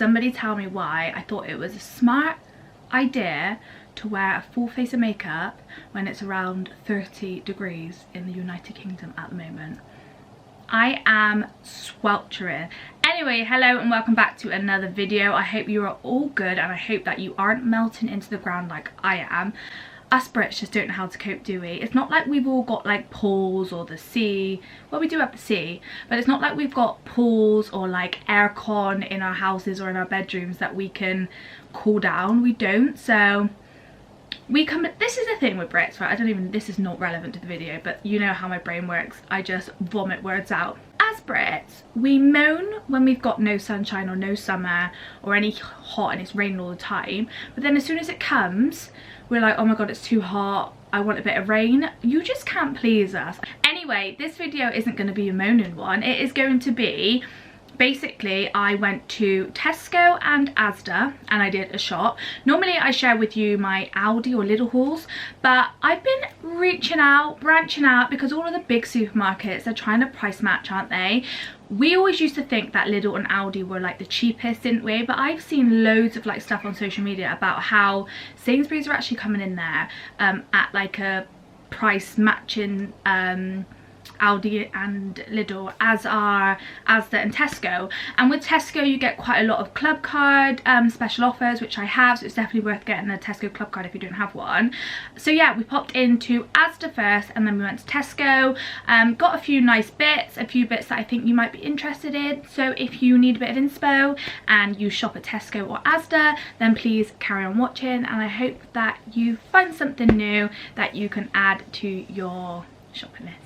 somebody tell me why I thought it was a smart idea to wear a full face of makeup when it's around 30 degrees in the United Kingdom at the moment. I am sweltering. Anyway, hello and welcome back to another video. I hope you are all good and I hope that you aren't melting into the ground like I am. Us Brits just don't know how to cope, do we? It's not like we've all got like pools or the sea. Well, we do have the sea, but it's not like we've got pools or like aircon in our houses or in our bedrooms that we can cool down. We don't. So we come, this is the thing with Brits, right? This is not relevant to the video, but you know how my brain works. I just vomit words out. As Brits, we moan when we've got no sunshine or no summer or any hot and it's raining all the time. But then as soon as it comes, we're like, oh my god, it's too hot, I want a bit of rain. You just can't please us. Anyway, this video isn't going to be a moaning one. It is going to be, basically, I went to Tesco and Asda and I did a shop. Normally I share with you my Aldi or Lidl hauls, but I've been branching out because all of the big supermarkets, they're trying to price match, aren't they? We always used to think that Lidl and Aldi were like the cheapest, didn't we? But I've seen loads of like stuff on social media about how Sainsbury's are actually coming in there at like a price matching Aldi and Lidl, as are Asda and Tesco. And with Tesco you get quite a lot of club card special offers, which I have, so it's definitely worth getting a Tesco club card if you don't have one. So yeah, we popped into Asda first and then we went to Tesco, got a few nice bits, a few bits that I think you might be interested in. So if you need a bit of inspo and you shop at Tesco or Asda, then please carry on watching and I hope that you find something new that you can add to your shopping list.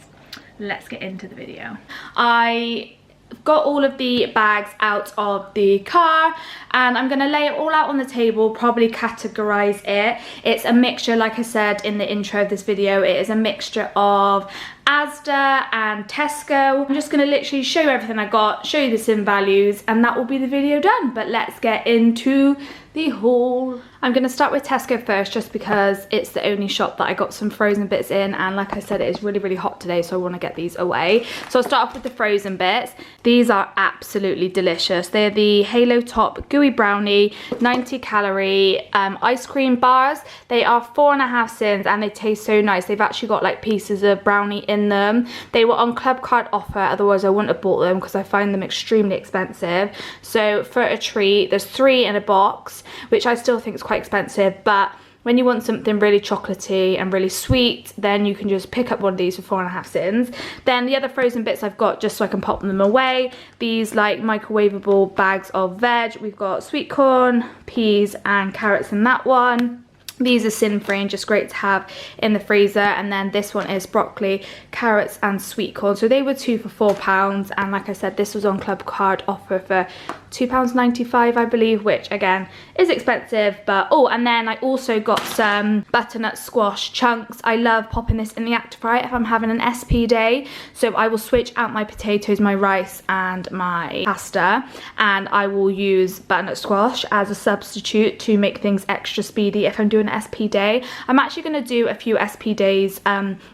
Let's get into the video. I got all of the bags out of the car and I'm gonna lay it all out on the table, probably categorize it. It's a mixture, like I said in the intro of this video, it is a mixture of Asda and Tesco. I'm just gonna literally show you everything I got, show you the sim values, and that will be the video done. But let's get into the haul. I'm gonna start with Tesco first just because it's the only shop that I got some frozen bits in, and like I said, it is really hot today, so I want to get these away. So I'll start off with the frozen bits. These are absolutely delicious. They're the Halo Top Gooey Brownie 90 calorie ice cream bars. They are 4.5 cents and they taste so nice. They've actually got like pieces of brownie in them. They were on club card offer, otherwise I wouldn't have bought them because I find them extremely expensive. So for a treat, there's 3 in a box, which I still think is quite expensive, but when you want something really chocolatey and really sweet, then you can just pick up one of these for 4.5 cents. Then the other frozen bits I've got just so I can pop them away. These like microwavable bags of veg. We've got sweet corn, peas and carrots in that one. These are sin-free and just great to have in the freezer. And then this one is broccoli, carrots and sweet corn. So they were 2 for £4. And like I said, this was on club card offer for £2.95 I believe, which again is expensive. But oh, and then I also got some butternut squash chunks. I love popping this in the air fryer if I'm having an SP day. So I will switch out my potatoes, my rice and my pasta, and I will use butternut squash as a substitute to make things extra speedy if I'm doing an SP day. I'm actually going to do a few SP days,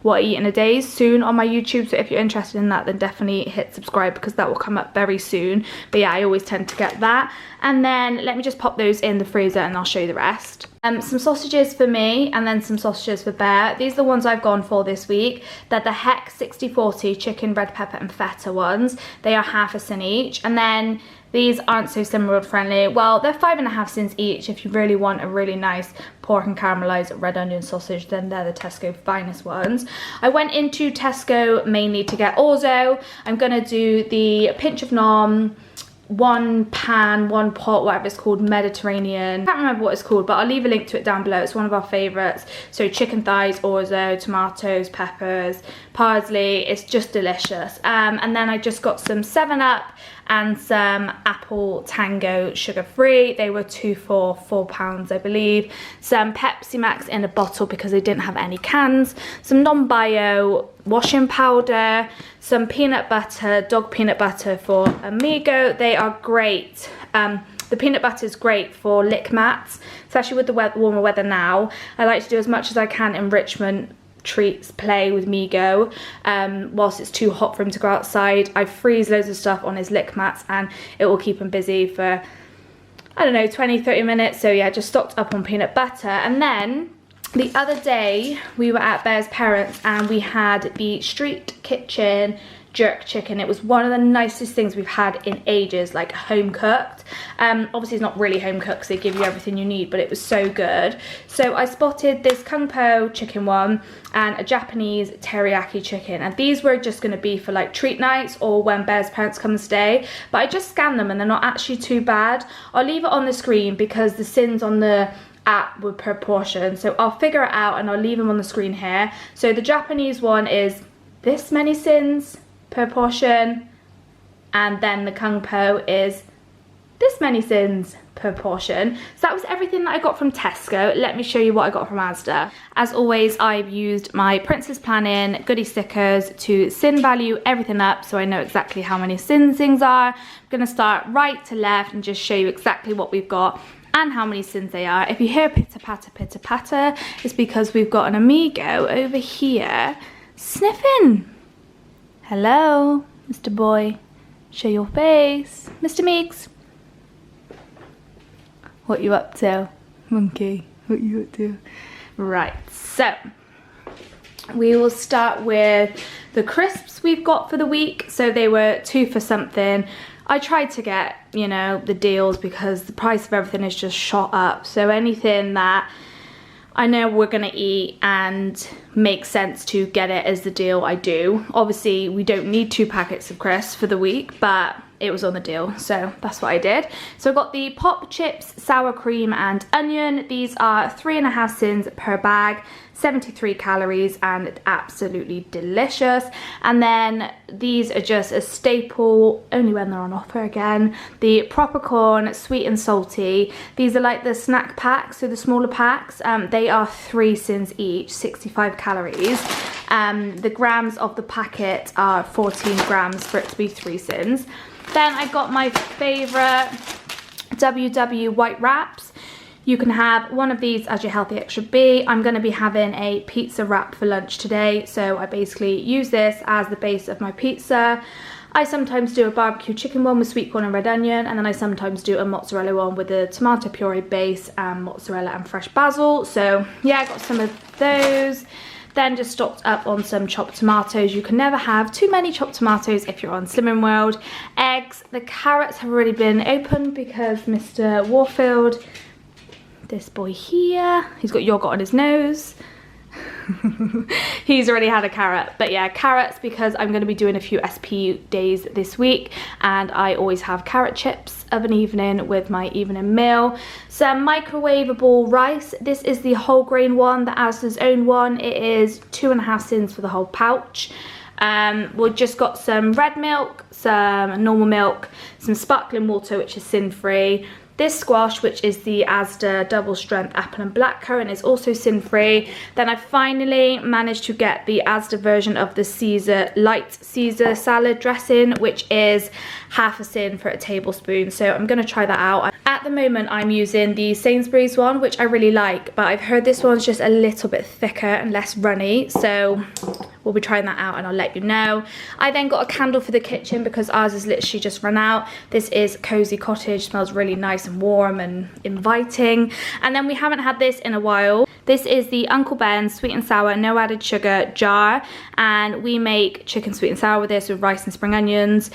what I eat in a day soon on my YouTube, so if you're interested in that then definitely hit subscribe because that will come up very soon. But yeah, I always tend to get that. And then let me just pop those in the freezer and I'll show you the rest. Some sausages for me and then some sausages for Bear. These are the ones I've gone for this week. They're the Heck 60/40 chicken, red pepper and feta ones. They are half a cent each. And then these aren't so Cinnamon friendly. Well, they're 5.5 cents each. If you really want a really nice pork and caramelized red onion sausage, then they're the Tesco finest ones. I went into Tesco mainly to get orzo. I'm gonna do the pinch of nom, 1 pan, 1 pot, whatever it's called, Mediterranean. I can't remember what it's called, but I'll leave a link to it down below. It's one of our favourites. So chicken thighs, orzo, tomatoes, peppers, parsley. It's just delicious. And then I just got some 7-Up and some apple tango sugar-free. They were 2 for £4 I believe. Some Pepsi Max in a bottle because they didn't have any cans. Some non-bio washing powder, some peanut butter, dog peanut butter for Amigo. They are great. The peanut butter is great for lick mats, especially with the warmer weather now. I like to do as much as I can enrichment treats play with Migo whilst it's too hot for him to go outside. I freeze loads of stuff on his lick mats and it will keep him busy for I don't know, 20-30 minutes. So yeah, just stocked up on peanut butter. And then the other day we were at Bear's parents and we had the street kitchen jerk chicken. It was one of the nicest things we've had in ages, like home cooked. Obviously it's not really home cooked because they give you everything you need, but it was so good. So I spotted this kung po chicken one and a Japanese teriyaki chicken, and these were just going to be for like treat nights or when Bear's parents come and stay, but I just scanned them and they're not actually too bad. I'll leave it on the screen because the sins on the app were per portion, so I'll figure it out and I'll leave them on the screen here. So the Japanese one is this many sins per portion, and then the kung po is this many sins per portion. So that was everything that I got from Tesco. Let me show you what I got from Asda. As always, I've used my Princess Planning goodie stickers to sin value everything up so I know exactly how many sins things are. I'm gonna start right to left and just show you exactly what we've got and how many sins they are. If you hear pitter patter, it's because we've got an amigo over here sniffing. Hello, Mr. Boy. Show your face. Mr. Meeks. What you up to? Monkey, what you up to? Right, so we will start with the crisps we've got for the week. So they were 2 for something. I tried to get, you know, the deals because the price of everything is just shot up. So anything that I know we're gonna eat and makes sense to get it as the deal, I do. Obviously we don't need 2 packets of crisps for the week, but it was on the deal, so that's what I did. So I got the pop chips, sour cream and onion. These are 3.5 sins per bag, 73 calories, and absolutely delicious. And then these are just a staple, only when they're on offer again. The proper corn, sweet and salty. These are like the snack packs, so the smaller packs. They are 3 sins each, 65 calories. The grams of the packet are 14 grams for it to be 3 sins. Then I got my favourite WW white wraps. You can have one of these as your healthy extra B. I'm going to be having a pizza wrap for lunch today, so I basically use this as the base of my pizza. I sometimes do a barbecue chicken one with sweet corn and red onion, and then I sometimes do a mozzarella one with a tomato puree base and mozzarella and fresh basil. So yeah, I got some of those. Then just stocked up on some chopped tomatoes. You can never have too many chopped tomatoes if you're on Slimming World. Eggs. The carrots have already been opened because Mr. Warfield, this boy here, he's got yogurt on his nose. He's already had a carrot. But yeah, carrots because I'm going to be doing a few SP days this week and I always have carrot chips of an evening with my evening meal. Some microwavable rice. This is the whole grain one, the Asda's own one. It is 2.5 sins for the whole pouch. We've just got some red milk, some normal milk, some sparkling water which is sin free. This squash, which is the Asda double strength apple and blackcurrant, is also sin free. Then I finally managed to get the Asda version of the Caesar light Caesar salad dressing, which is 1/2 sin for a tablespoon. So I'm going to try that out. At the moment I'm using the Sainsbury's one, which I really like, but I've heard this one's just a little bit thicker and less runny, so we'll be trying that out and I'll let you know. I then got a candle for the kitchen because ours has literally just run out. This is Cozy Cottage, smells really nice and warm and inviting. And then we haven't had this in a while. This is the Uncle Ben's sweet and sour, no added sugar jar, and we make chicken sweet and sour with this with rice and spring onions,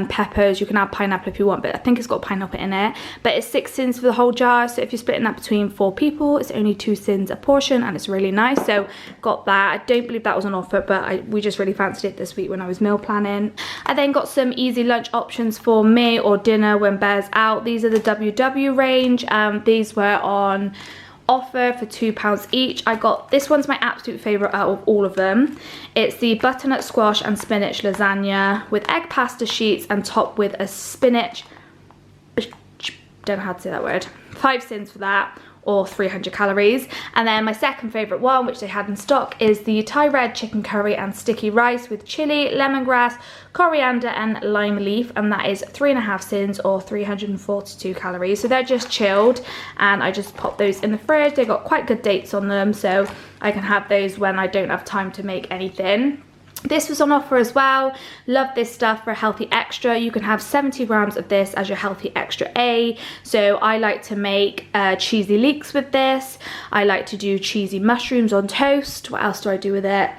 peppers. You can add pineapple if you want, but I think it's got pineapple in it. But it's 6 sins for the whole jar, so if you're splitting that between 4 people, it's only 2 sins a portion and it's really nice. So got that. I don't believe that was on offer, but we just really fancied it this week when I was meal planning. I then got some easy lunch options for me or dinner when Bear's out. These are the WW range. These were on offer for £2 each. I got, this one's my absolute favourite out of all of them. It's the butternut squash and spinach lasagna with egg pasta sheets and topped with a spinach, don't know how to say that word, 5 sins for that, or 300 calories. And then my second favourite one, which they had in stock, is the Thai red chicken curry and sticky rice with chilli, lemongrass, coriander and lime leaf, and that is 3.5 sins or 342 calories. So they're just chilled and I just pop those in the fridge. They got quite good dates on them, so I can have those when I don't have time to make anything. This was on offer as well. Love this stuff for a healthy extra. You can have 70 grams of this as your healthy extra A. So I like to make cheesy leeks with this. I like to do cheesy mushrooms on toast. What else do I do with it?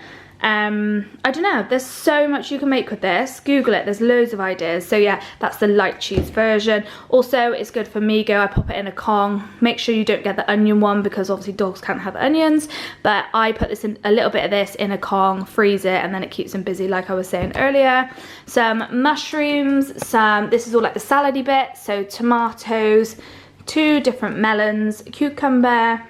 I don't know, there's so much you can make with this. Google it, there's loads of ideas. So yeah, that's the light cheese version. Also, it's good for migo. I pop it in a Kong. Make sure you don't get the onion one because obviously dogs can't have onions, but I put this in, a little bit of this in a Kong, freeze it, and then it keeps them busy like I was saying earlier. Some mushrooms, this is all like the salady bit, so tomatoes, 2 different melons, cucumber,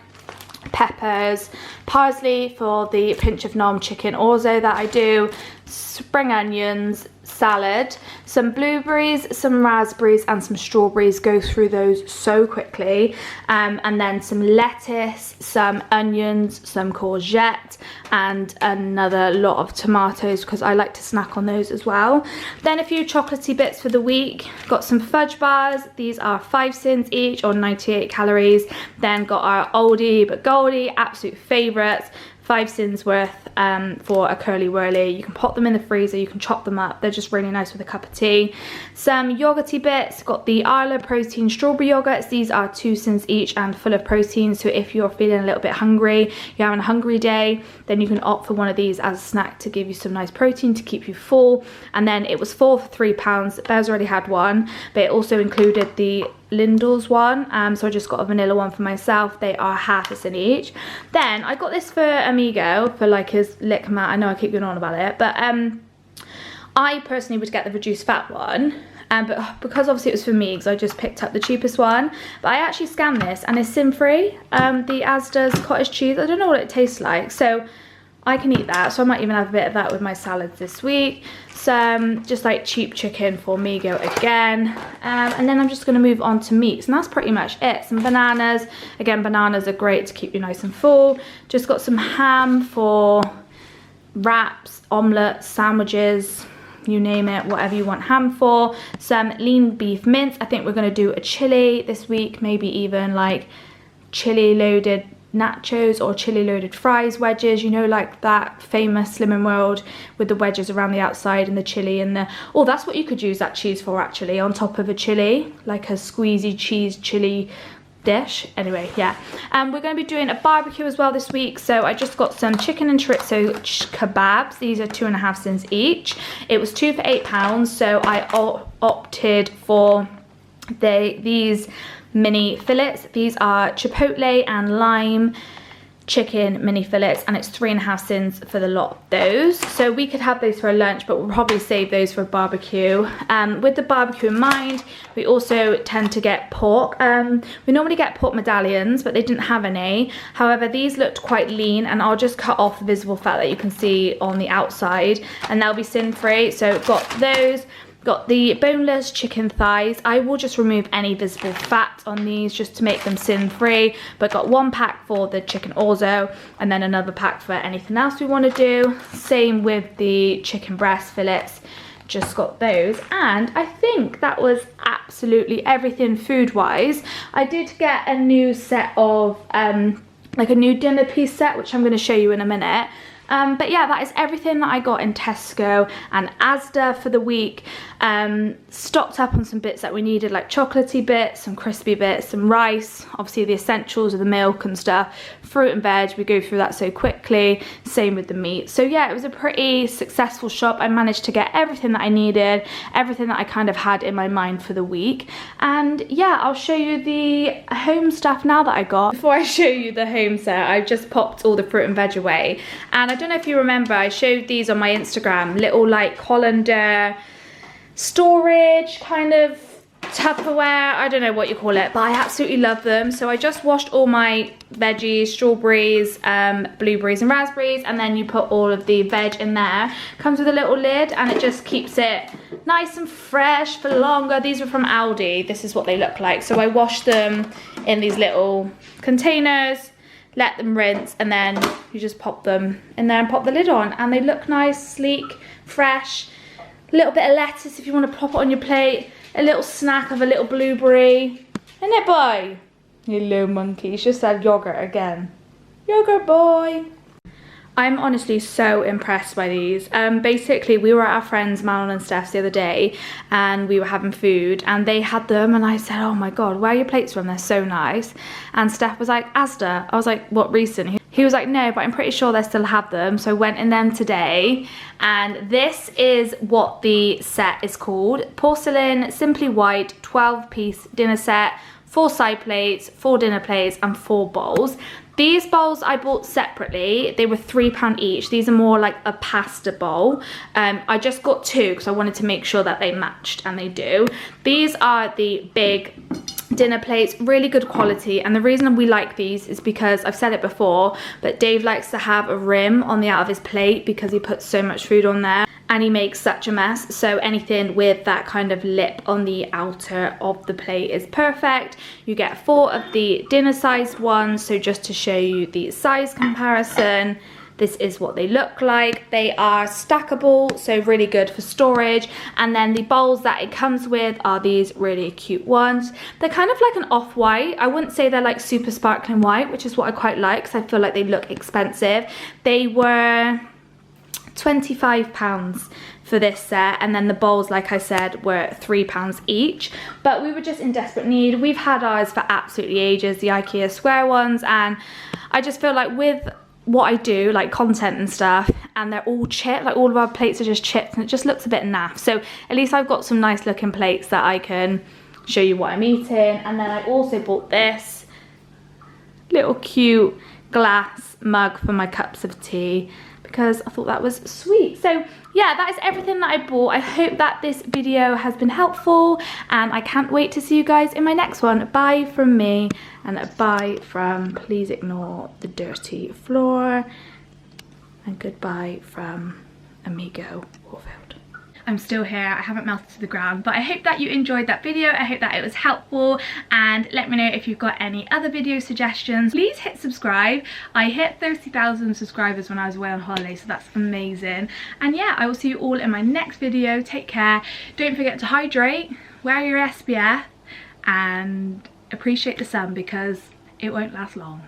peppers, parsley for the pinch of Nom Chicken Orzo that I do, spring onions, salad, some blueberries, some raspberries and some strawberries. Go through those so quickly, and then some lettuce, some onions, some courgette, and another lot of tomatoes because I like to snack on those as well. Then a few chocolatey bits for the week. Got some fudge bars. These are 5 cents each or 98 calories. Then got our oldie but goldie, absolute favourites, 5 cents worth for a curly whirly. You can pop them in the freezer, you can chop them up, they're just really nice with a cup of tea. Some yogurty bits, got the Arla protein strawberry yogurts. These are 2 cents each and full of protein, so if you're feeling a little bit hungry, you're having a hungry day, then you can opt for one of these as a snack to give you some nice protein to keep you full. And then it was 4 for £3. Bear's already had one, but it also included the Lindor's one, so I just got a vanilla one for myself. They are half a cent each. Then I got this for Amigo for like his lick mat. I know I keep going on about it, but I personally would get the reduced fat one, but because obviously it was for me, because I just picked up the cheapest one. But I actually scanned this and it's sin free. The Asda's cottage cheese, I don't know what it tastes like, so I can eat that, so I might even have a bit of that with my salads this week. Some just like cheap chicken for Migo again, and then I'm just going to move on to meats, and that's pretty much it. Some bananas, again bananas are great to keep you nice and full. Just got some ham for wraps, omelettes, sandwiches, you name it, whatever you want ham for. Some lean beef mince. I think we're going to do a chili this week, maybe even like chili loaded nachos or chili loaded fries wedges, you know, like that famous Slimming World with the wedges around the outside and the chili and the, oh, that's what you could use that cheese for actually, on top of a chili, like a squeezy cheese chili dish. Anyway, yeah, we're going to be doing a barbecue as well this week, so I just got some chicken and chorizo kebabs. These are 2.5 cents each. It was 2 for £8, so I opted for these mini fillets. These are chipotle and lime chicken mini fillets, and it's 3.5 cents for the lot of those. So we could have those for a lunch, but we'll probably save those for a barbecue. With the barbecue in mind, we also tend to get pork. We normally get pork medallions, but they didn't have any. However, these looked quite lean, and I'll just cut off the visible fat that you can see on the outside, and they'll be sin free. So got those. Got the boneless chicken thighs. I will just remove any visible fat on these just to make them sin free, but got 1 pack for the chicken orzo and then another pack for anything else we want to do. Same with the chicken breast fillets, just got those. And I think that was absolutely everything food wise. I did get a new set of like a new dinner piece set, which I'm going to show you in a minute. But yeah, that is everything that I got in Tesco and Asda for the week. Stocked up on some bits that we needed, like chocolatey bits, some crispy bits, some rice, obviously the essentials of the milk and stuff, fruit and veg, we go through that so quickly, same with the meat. So yeah, it was a pretty successful shop. I managed to get everything that I needed, everything that I kind of had in my mind for the week. And yeah, I'll show you the home stuff now that I got. Before I show you the home set, I've just popped all the fruit and veg away, and I don't know if you remember, I showed these on my Instagram, little like colander storage kind of Tupperware, I don't know what you call it, but I absolutely love them. So I just washed all my veggies, strawberries, blueberries and raspberries, and then you put all of the veg in there. Comes with a little lid and it just keeps it nice and fresh for longer. These were from Aldi. This is what they look like. So I washed them in these little containers, let them rinse, and then you just pop them in there and pop the lid on, and they look nice, sleek, fresh. A little bit of lettuce if you want to pop it on your plate, a little snack of a little blueberry. Isn't it, boy? You little monkey. He's just had yogurt again. Yogurt boy. I'm honestly so impressed by these. Basically, we were at our friends Manon and Steph's the other day and we were having food and they had them and I said, oh my god, where are your plates from? They're so nice. And Steph was like, Asda. I was like, what, recent? He was like, no, but I'm pretty sure they still have them. So I went in them today and this is what the set is called. Porcelain Simply White 12-piece dinner set, 4 side plates, 4 dinner plates and 4 bowls. These bowls I bought separately. They were £3 each. These are more like a pasta bowl. I just got 2 because I wanted to make sure that they matched, and they do. These are the big dinner plates, really good quality, and the reason we like these is because I've said it before, but Dave likes to have a rim on the out of his plate because he puts so much food on there and he makes such a mess. So anything with that kind of lip on the outer of the plate is perfect. You get 4 of the dinner sized ones. So just to show you the size comparison, this is what they look like. They are stackable, so really good for storage. And then the bowls that it comes with are these really cute ones. They're kind of like an off-white. I wouldn't say they're like super sparkling white, which is what I quite like because I feel like they look expensive. They were £25 for this set, and then the bowls, like I said, were £3 each. But we were just in desperate need. We've had ours for absolutely ages, the IKEA square ones, and I just feel like with what I do, like content and stuff, and they're all chipped, like all of our plates are just chipped and it just looks a bit naff. So at least I've got some nice looking plates that I can show you what I'm eating. And then I also bought this little cute glass mug for my cups of tea because I thought that was sweet. So yeah, that is everything that I bought. I hope that this video has been helpful and I can't wait to see you guys in my next one. Bye from me and a bye from, please ignore the dirty floor, and goodbye from Amigo Warfield. I'm still here, I haven't melted to the ground, but I hope that you enjoyed that video. I hope that it was helpful, and let me know if you've got any other video suggestions. Please hit subscribe. I hit 30,000 subscribers when I was away on holiday, so that's amazing. And yeah, I will see you all in my next video. Take care, don't forget to hydrate, wear your SPF, and appreciate the sun because it won't last long.